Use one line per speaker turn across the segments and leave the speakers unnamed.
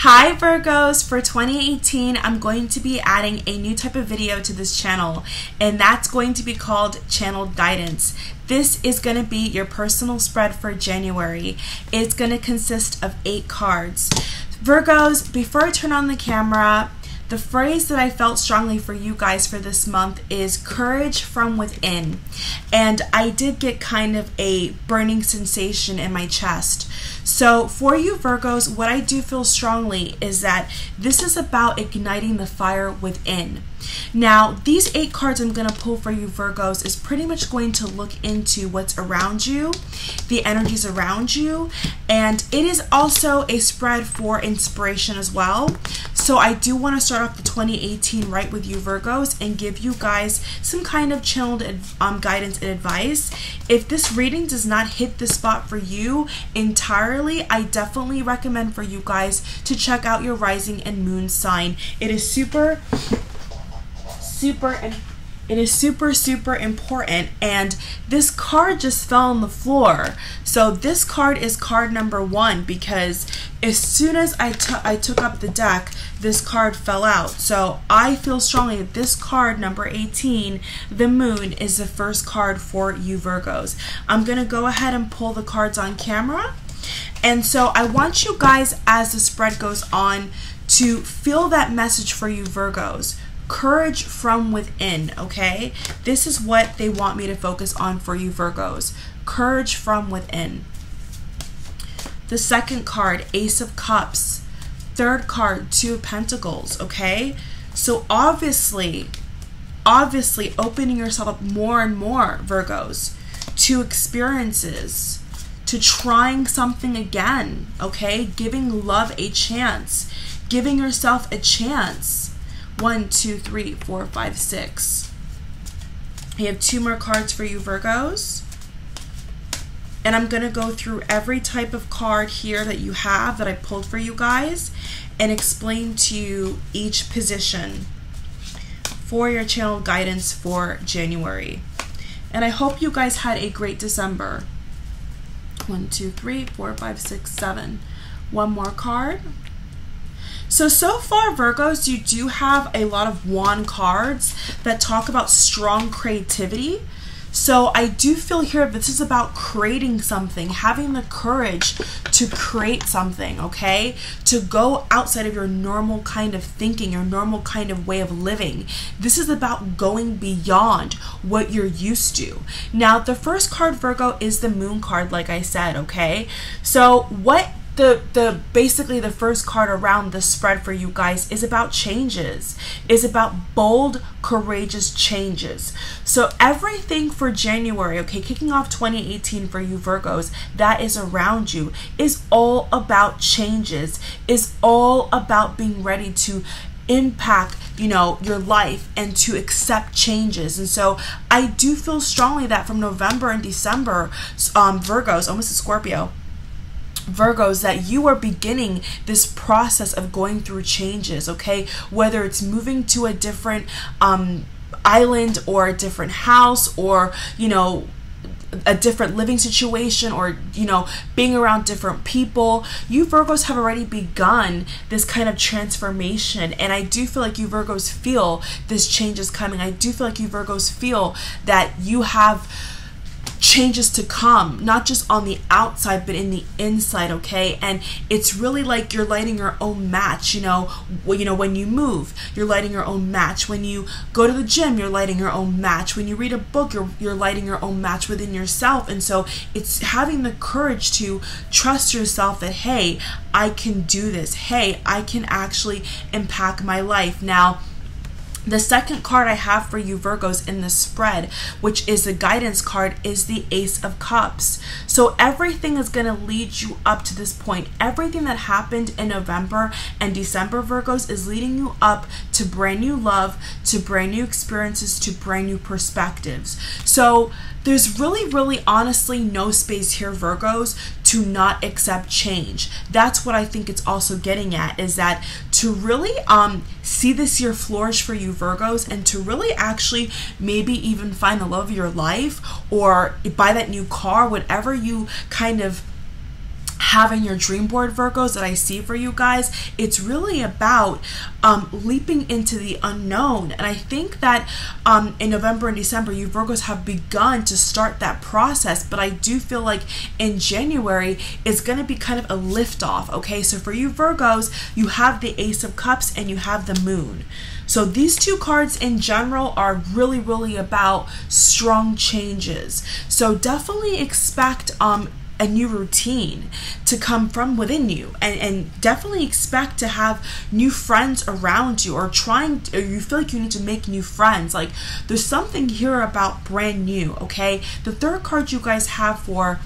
Hi Virgos, for 2018 I'm going to be adding a new type of video to this channel, and that's going to be called Channeled Guidance. This is going to be your personal spread for January. It's going to consist of 8 cards. Virgos, before I turn on the camera, the phrase that I felt strongly for you guys for this month is courage from within. And I did get kind of a burning sensation in my chest. So for you Virgos, what I do feel strongly is that this is about igniting the fire within. Now, these 8 cards I'm going to pull for you Virgos is pretty much going to look into what's around you, the energies around you, and it is also a spread for inspiration as well. So I do want to start off the 2018 right with you Virgos and give you guys some kind of channeled guidance and advice. If this reading does not hit the spot for you entirely, I definitely recommend for you guys to check out your rising and moon sign. It is super important, and this card just fell on the floor. So this card is card number 1 because as soon as I took up the deck, this card fell out. So I feel strongly that this card number 18, the moon, is the first card for you Virgos. I'm gonna go ahead and pull the cards on camera, and so I want you guys, as the spread goes on, to feel that message for you Virgos. Courage from within, okay? This is what they want me to focus on for you Virgos. Courage from within. The second card, Ace of Cups. Third card, 2 of Pentacles, okay? So obviously opening yourself up more and more, Virgos, to experiences, to trying something again, okay? Giving love a chance, giving yourself a chance. 1, 2, 3, 4, 5, 6. I have 2 more cards for you Virgos. And I'm going to go through every type of card here that you have that I pulled for you guys and explain to you each position for your channel guidance for January. And I hope you guys had a great December. 1, 2, 3, 4, 5, 6, 7. One more card. So far Virgos, you do have a lot of wand cards that talk about strong creativity. So I do feel here this is about creating something, having the courage to create something, okay? To go outside of your normal kind of thinking, your normal kind of way of living. This is about going beyond what you're used to. Now, the first card, Virgo, is the moon card, like I said, okay? So what basically the first card around the spread for you guys is about changes, is about bold, courageous changes. So everything for January, okay, kicking off 2018 for you Virgos, that is around you is all about changes, is all about being ready to impact, you know, your life and to accept changes. And so I do feel strongly that from November and December, Virgos, almost a Scorpio, Virgos, that you are beginning this process of going through changes, okay? Whether it's moving to a different island or a different house, or, you know, a different living situation, or, you know, being around different people. You Virgos have already begun this kind of transformation, and I do feel like you Virgos feel this change is coming. I do feel like you Virgos feel that you have changes to come, not just on the outside but in the inside, okay? And it's really like you're lighting your own match, you know, when you move, you're lighting your own match. When you go to the gym, you're lighting your own match. When you read a book, you're lighting your own match within yourself. And so it's having the courage to trust yourself that, hey, I can do this. Hey, I can actually impact my life. Now, the second card I have for you Virgos in the spread, which is the guidance card, is the Ace of Cups. So everything is going to lead you up to this point. Everything that happened in November and December, Virgos, is leading you up to brand new love, to brand new experiences, to brand new perspectives. So there's really honestly no space here, Virgos, to not accept change. That's what I think it's also getting at, is that to really see this year flourish for you Virgos, and to really actually maybe even find the love of your life, or buy that new car, whatever you kind of having your dream board, Virgos, that I see for you guys. It's really about leaping into the unknown. And I think that in November and December, you Virgos have begun to start that process. But I do feel like in January, it's going to be kind of a liftoff. Okay, so for you Virgos, you have the Ace of Cups and you have the Moon. So these two cards in general are really, really about strong changes. So definitely expect a new routine to come from within you, and definitely expect to have new friends around you, or you feel like you need to make new friends. Like there's something here about brand new. Okay, the third card you guys have for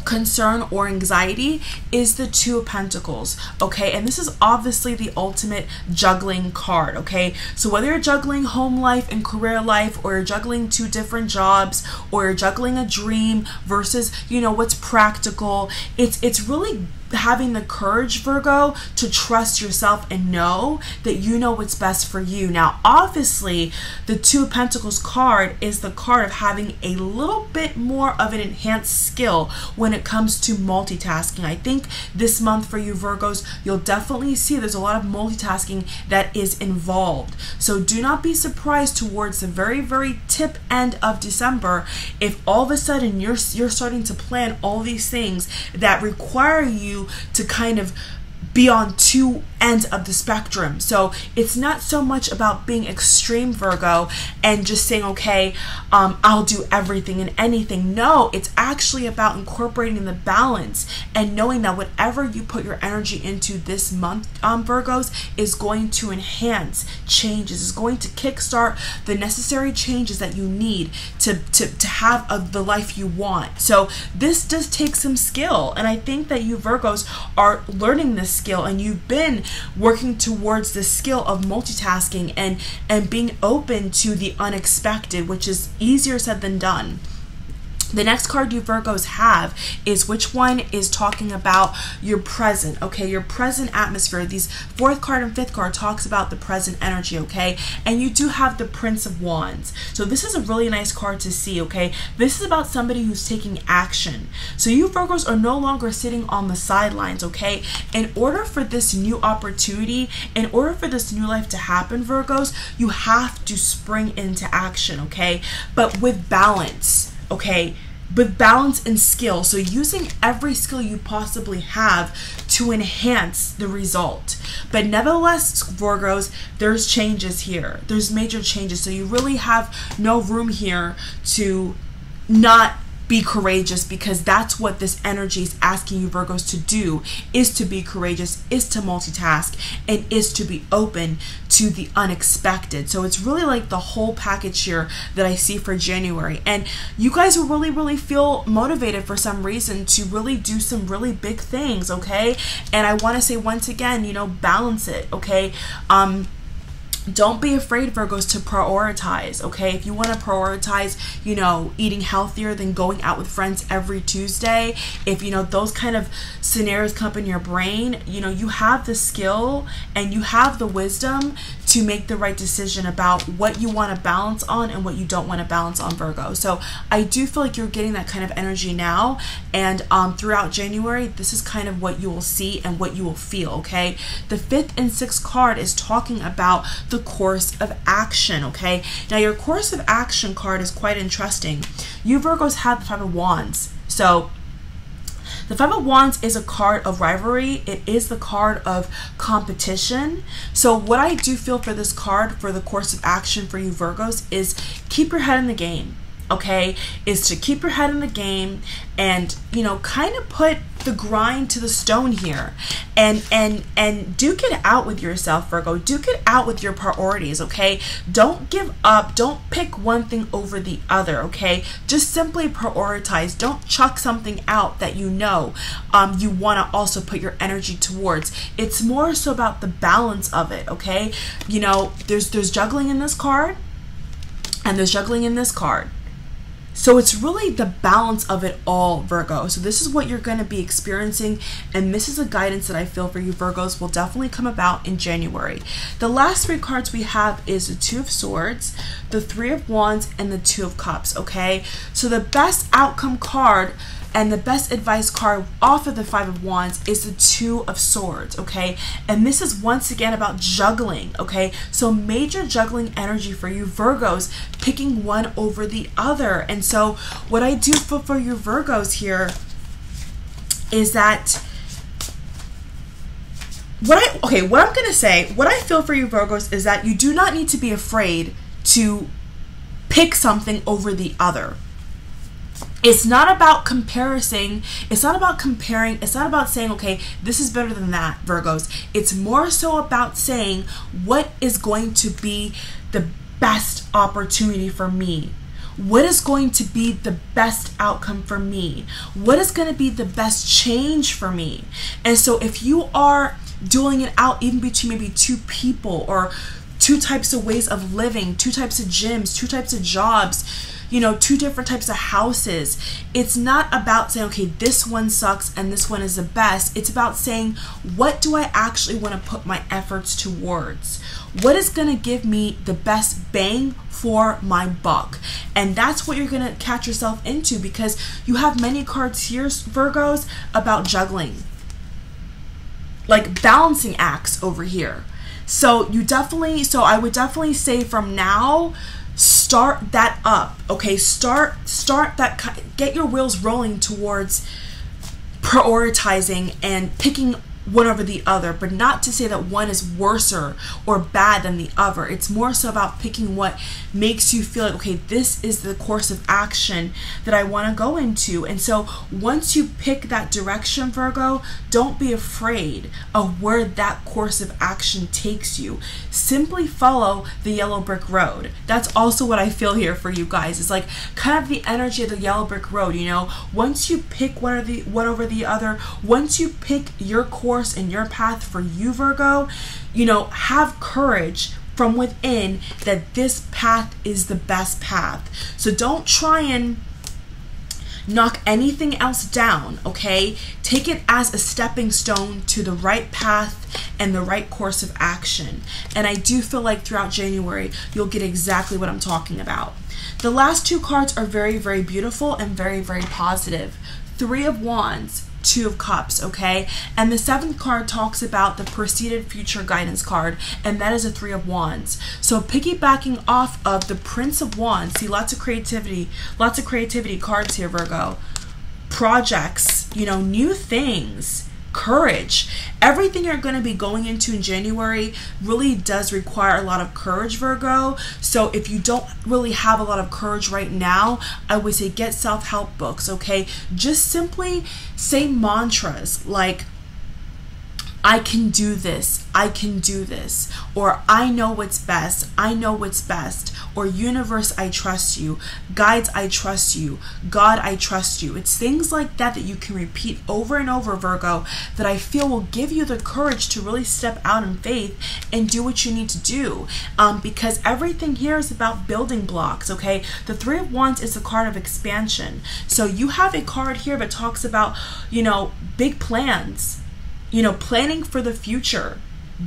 concern or anxiety is the Two of Pentacles. Okay, and this is obviously the ultimate juggling card. Okay, so whether you're juggling home life and career life, or you're juggling two different jobs, or you're juggling a dream versus, you know, what's practical, it's really having the courage, Virgo, to trust yourself and know that you know what's best for you. Now, obviously, the Two of Pentacles card is the card of having a little bit more of an enhanced skill when it comes to multitasking. I think this month for you Virgos, you'll definitely see there's a lot of multitasking that is involved. So do not be surprised towards the very, very tip end of December if all of a sudden you're starting to plan all these things that require you to kind of be on two ends of the spectrum. So it's not so much about being extreme, Virgo, and just saying, okay, I'll do everything and anything. No, it's actually about incorporating the balance and knowing that whatever you put your energy into this month, Virgos, is going to enhance changes, is going to kickstart the necessary changes that you need to have the life you want. So this does take some skill, and I think that you Virgos are learning this skill, and you've been working towards the skill of multitasking and being open to the unexpected, which is easier said than done. The next card you Virgos have is which one is talking about your present, okay? Your present atmosphere. These fourth card and fifth card talks about the present energy, okay? And you do have the Prince of Wands. So this is a really nice card to see, okay? This is about somebody who's taking action. So you Virgos are no longer sitting on the sidelines, okay? In order for this new opportunity, in order for this new life to happen, Virgos, you have to spring into action, okay? But with balance. Okay, with balance and skill. So using every skill you possibly have to enhance the result. But nevertheless, Virgos, there's changes here. There's major changes. So you really have no room here to not be courageous, because that's what this energy is asking you Virgos to do, is to be courageous, is to multitask, and is to be open to the unexpected. So it's really like the whole package here that I see for January. And you guys will really, really feel motivated for some reason to really do some really big things, okay? And I want to say once again, you know, balance it, okay? Don't be afraid, Virgos, to prioritize, okay? If you want to prioritize, you know, eating healthier than going out with friends every Tuesday, if, you know, those kind of scenarios come up in your brain, you know, you have the skill and you have the wisdom to make the right decision about what you want to balance on and what you don't want to balance on, Virgo. So I do feel like you're getting that kind of energy now, and throughout January, this is kind of what you will see and what you will feel, okay? The fifth and sixth card is talking about the course of action, okay? Now your course of action card is quite interesting. You Virgos have the Five of Wands. So the Five of Wands is a card of rivalry. It is the card of competition. So what I do feel for this card, for the course of action for you Virgos, is keep your head in the game, okay? Is to keep your head in the game and, you know, kind of put the grind to the stone here, and duke it out with yourself, Virgo. Duke it out with your priorities, okay? Don't give up. Don't pick one thing over the other, okay? Just simply prioritize. Don't chuck something out that you know you want to also put your energy towards. It's more so about the balance of it, okay? You know, there's juggling in this card, and there's juggling in this card. So it's really the balance of it all, Virgo. So this is what you're going to be experiencing, and this is a guidance that I feel for you Virgos will definitely come about in January. The last three cards we have is the Two of Swords, the Three of Wands, and the Two of Cups, okay? So the best outcome card And the best advice card off of the Five of Wands is the Two of Swords, okay? And this is once again about juggling, okay? So major juggling energy for you Virgos, picking one over the other. And so what I do for you Virgos here is that what I'm going to say, what I feel for you Virgos is that you do not need to be afraid to pick something over the other. It's not about comparison. It's not about comparing. It's not about saying, okay, this is better than that, Virgos. It's more so about saying what is going to be the best opportunity for me. What is going to be the best outcome for me? What is going to be the best change for me? And so if you are dueling it out even between maybe two people or two types of ways of living, two types of gyms, two types of jobs, you know, two different types of houses. It's not about saying, okay, this one sucks and this one is the best. It's about saying, what do I actually want to put my efforts towards? What is going to give me the best bang for my buck? And that's what you're going to catch yourself into, because you have many cards here, Virgos, about juggling, like balancing acts over here. So I would definitely say from now, start that up, okay? Start that, get your wheels rolling towards prioritizing and picking one over the other, but not to say that one is worse or bad than the other. It's more so about picking what makes you feel like, okay, this is the course of action that I want to go into. And so once you pick that direction, Virgo, don't be afraid of where that course of action takes you. Simply follow the yellow brick road. That's also what I feel here for you guys. It's like kind of the energy of the yellow brick road, you know? Once you pick one over the other, once you pick your course and your path for you, Virgo, you know, have courage from within that this path is the best path. So don't try and knock anything else down, okay? Take it as a stepping stone to the right path and the right course of action. And I do feel like throughout January, you'll get exactly what I'm talking about. The last two cards are very, very beautiful and very, very positive. Three of Wands, Two of Cups, okay? And the seventh card talks about the preceded future guidance card, and that is a Three of Wands. So piggybacking off of the Prince of Wands, see, lots of creativity cards here, Virgo. Projects, you know, new things, courage. Everything you're going to be going into in January really does require a lot of courage, Virgo. So if you don't really have a lot of courage right now, I would say get self-help books, okay? Just simply say mantras like, I can do this, I can do this, or I know what's best, I know what's best, or universe, I trust you, guides, I trust you, God, I trust you. It's things like that that you can repeat over and over, Virgo, that I feel will give you the courage to really step out in faith and do what you need to do, because everything here is about building blocks, okay? The Three of Wands is a card of expansion. So you have a card here that talks about, you know, big plans, you know, planning for the future,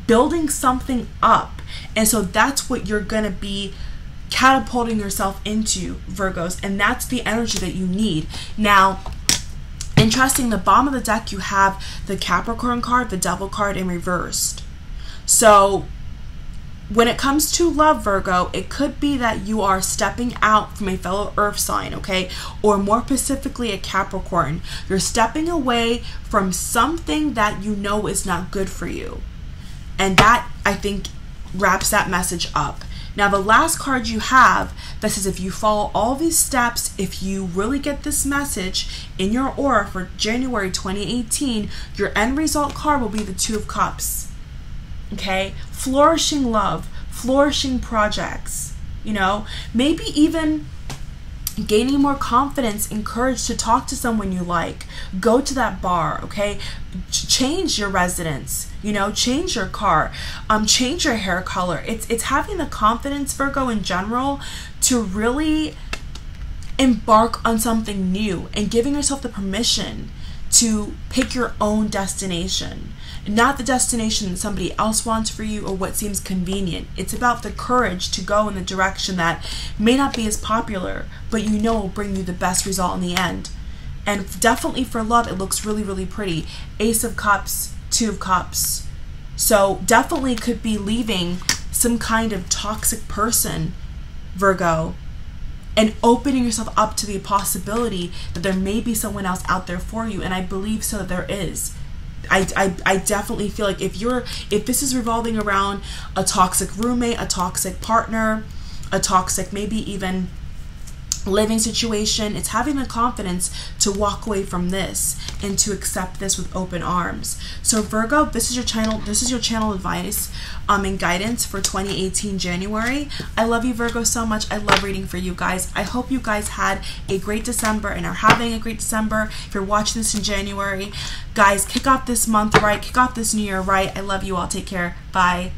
building something up. And so that's what you're going to be catapulting yourself into, Virgos. And that's the energy that you need. Now, interesting, the bottom of the deck, you have the Capricorn card, the Devil card, and reversed. So when it comes to love, Virgo, it could be that you are stepping out from a fellow earth sign, okay? Or more specifically, a Capricorn. You're stepping away from something that you know is not good for you. And that, I think, wraps that message up. Now, the last card you have that says if you follow all these steps, if you really get this message in your aura for January 2018, your end result card will be the Two of Cups. Okay, flourishing love, flourishing projects, you know, maybe even gaining more confidence and courage to talk to someone you like, go to that bar, okay, change your residence, you know, change your car, change your hair color. It's having the confidence, Virgo, in general, to really embark on something new and giving yourself the permission to pick your own destination. Not the destination that somebody else wants for you or what seems convenient. It's about the courage to go in the direction that may not be as popular, but you know will bring you the best result in the end. And definitely for love, it looks really, really pretty. Ace of Cups, Two of Cups. So definitely could be leaving some kind of toxic person, Virgo, and opening yourself up to the possibility that there may be someone else out there for you. And I believe so that there is. I definitely feel like if this is revolving around a toxic roommate, a toxic partner, a toxic maybe even living situation, it's having the confidence to walk away from this and to accept this with open arms. So Virgo, this is your channel advice and guidance for 2018 January. I love you, Virgo, so much. I love reading for you guys. I hope you guys had a great December and are having a great December. If you're watching this in January, guys, kick off this month right, kick off this new year right. I love you all. Take care. Bye.